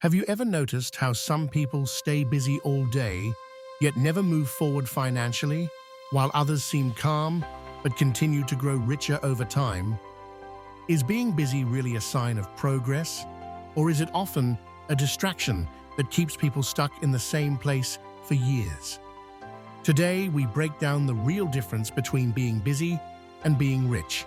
Have you ever noticed how some people stay busy all day, yet never move forward financially, while others seem calm but continue to grow richer over time? Is being busy really a sign of progress, or is it often a distraction that keeps people stuck in the same place for years? Today, we break down the real difference between being busy and being rich.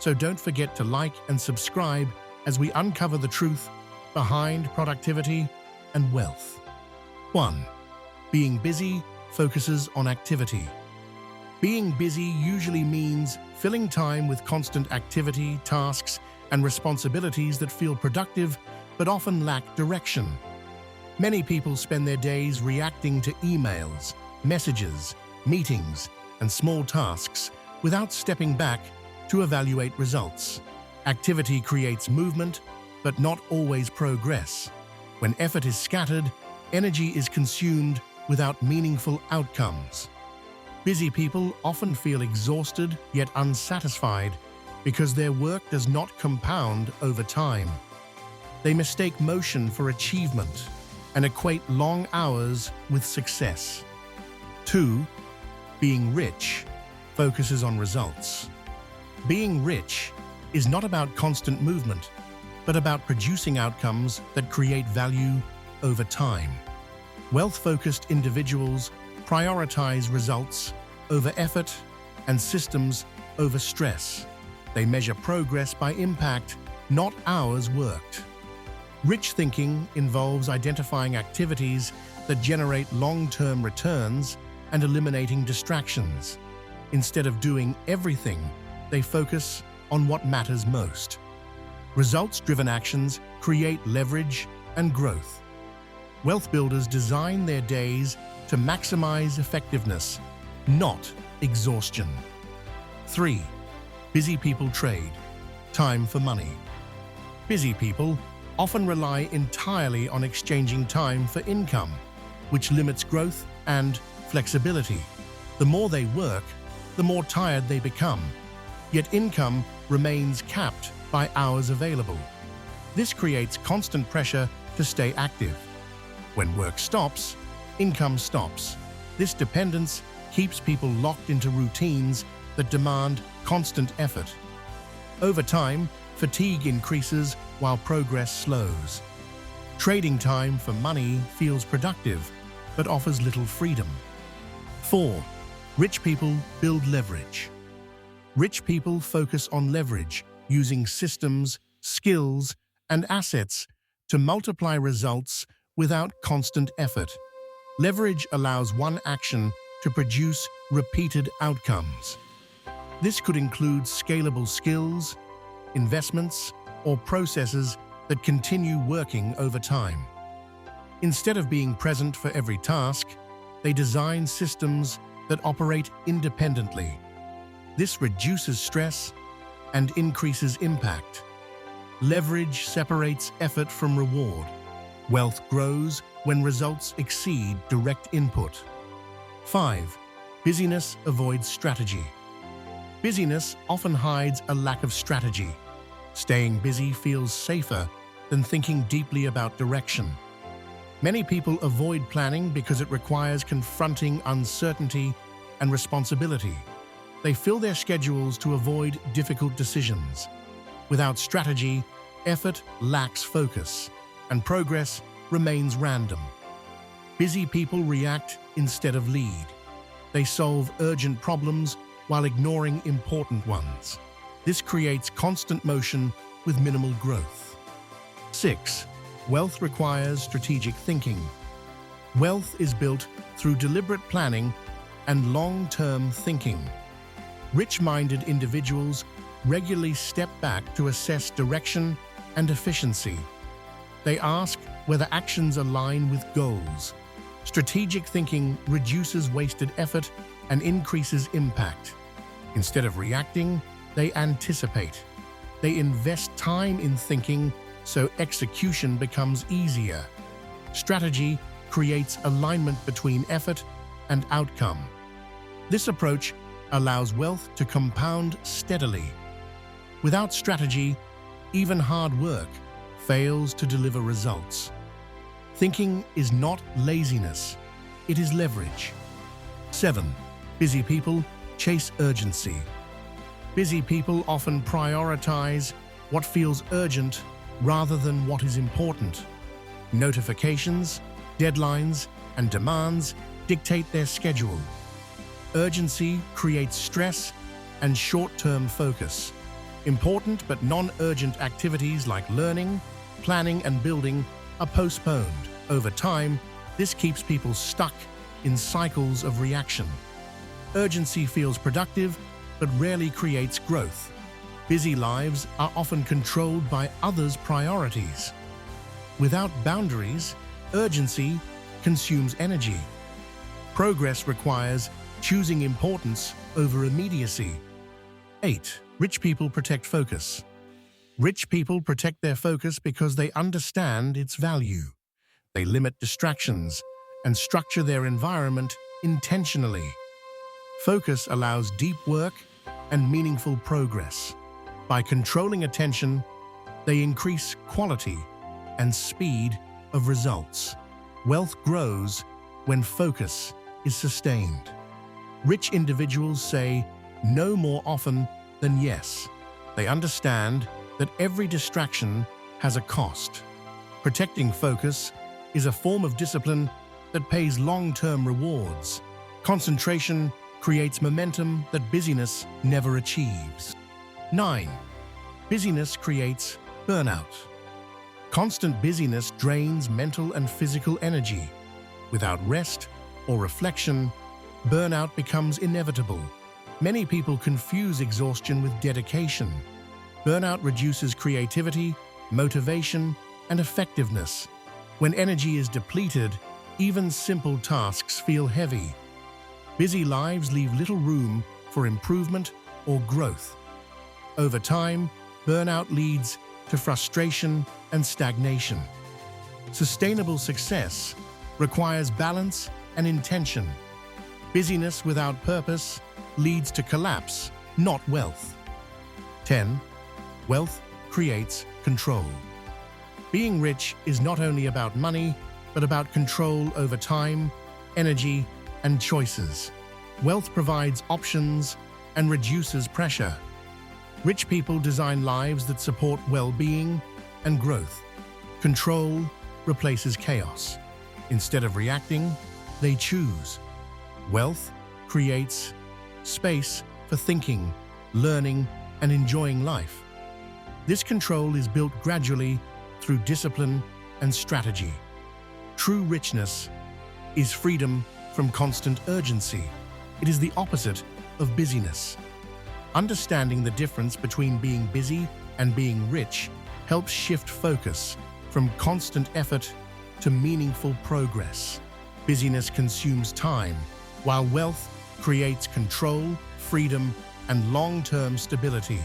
So don't forget to like and subscribe as we uncover the truth behind productivity and wealth. 1. Being busy focuses on activity. Being busy usually means filling time with constant activity, tasks, and responsibilities that feel productive but often lack direction. Many people spend their days reacting to emails, messages, meetings, and small tasks without stepping back to evaluate results. Activity creates movement, but not always progress. When effort is scattered, energy is consumed without meaningful outcomes. Busy people often feel exhausted yet unsatisfied because their work does not compound over time. They mistake motion for achievement and equate long hours with success. 2. Being rich focuses on results. Being rich is not about constant movement, but about producing outcomes that create value over time. Wealth-focused individuals prioritize results over effort and systems over stress. They measure progress by impact, not hours worked. Rich thinking involves identifying activities that generate long-term returns and eliminating distractions. Instead of doing everything, they focus on what matters most. Results-driven actions create leverage and growth. Wealth builders design their days to maximize effectiveness, not exhaustion. 3. Busy people trade time for money. Busy people often rely entirely on exchanging time for income, which limits growth and flexibility. The more they work, the more tired they become, yet income remains capped by hours available. This creates constant pressure to stay active. When work stops, income stops. This dependence keeps people locked into routines that demand constant effort. Over time, fatigue increases while progress slows. Trading time for money feels productive, but offers little freedom. 4. Rich people build leverage. Rich people focus on leverage, using systems, skills, and assets to multiply results without constant effort. Leverage allows one action to produce repeated outcomes. This could include scalable skills, investments, or processes that continue working over time. Instead of being present for every task, they design systems that operate independently. This reduces stress and increases impact. Leverage separates effort from reward. Wealth grows when results exceed direct input. 5. Busyness avoids strategy. Busyness often hides a lack of strategy. Staying busy feels safer than thinking deeply about direction. Many people avoid planning because it requires confronting uncertainty and responsibility. They fill their schedules to avoid difficult decisions. Without strategy, effort lacks focus, and progress remains random. Busy people react instead of lead. They solve urgent problems while ignoring important ones. This creates constant motion with minimal growth. 6. Wealth requires strategic thinking. Wealth is built through deliberate planning and long-term thinking. Rich-minded individuals regularly step back to assess direction and efficiency. They ask whether actions align with goals. Strategic thinking reduces wasted effort and increases impact. Instead of reacting, they anticipate. They invest time in thinking so execution becomes easier. Strategy creates alignment between effort and outcome. This approach allows wealth to compound steadily. Without strategy, even hard work fails to deliver results. Thinking is not laziness, it is leverage. 7. Busy people chase urgency. Busy people often prioritize what feels urgent rather than what is important. Notifications, deadlines, and demands dictate their schedule. Urgency creates stress and short-term focus. Important but non-urgent activities like learning, planning, and building are postponed. Over time, this keeps people stuck in cycles of reaction. Urgency feels productive, but rarely creates growth. Busy lives are often controlled by others' priorities. Without boundaries, urgency consumes energy. Progress requires choosing importance over immediacy. 8. Rich people protect focus. Rich people protect their focus because they understand its value. They limit distractions and structure their environment intentionally. Focus allows deep work and meaningful progress. By controlling attention, they increase quality and speed of results. Wealth grows when focus is sustained. Rich individuals say no more often than yes. They understand that every distraction has a cost. Protecting focus is a form of discipline that pays long-term rewards. Concentration creates momentum that busyness never achieves. 9. Busyness creates burnout. Constant busyness drains mental and physical energy. Without rest or reflection, burnout becomes inevitable. Many people confuse exhaustion with dedication. Burnout reduces creativity, motivation, and effectiveness. When energy is depleted, even simple tasks feel heavy. Busy lives leave little room for improvement or growth. Over time, burnout leads to frustration and stagnation. Sustainable success requires balance and intention. Busyness without purpose leads to collapse, not wealth. 10. Wealth creates control. Being rich is not only about money, but about control over time, energy, and choices. Wealth provides options and reduces pressure. Rich people design lives that support well-being and growth. Control replaces chaos. Instead of reacting, they choose. Wealth creates space for thinking, learning, and enjoying life. This control is built gradually through discipline and strategy. True richness is freedom from constant urgency. It is the opposite of busyness. Understanding the difference between being busy and being rich helps shift focus from constant effort to meaningful progress. Busyness consumes time, while wealth creates control, freedom, and long-term stability.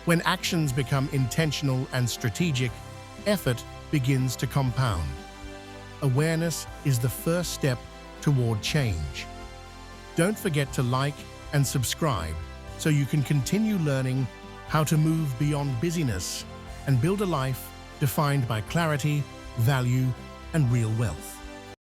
When actions become intentional and strategic, effort begins to compound. Awareness is the first step toward change. Don't forget to like and subscribe so you can continue learning how to move beyond busyness and build a life defined by clarity, value, and real wealth.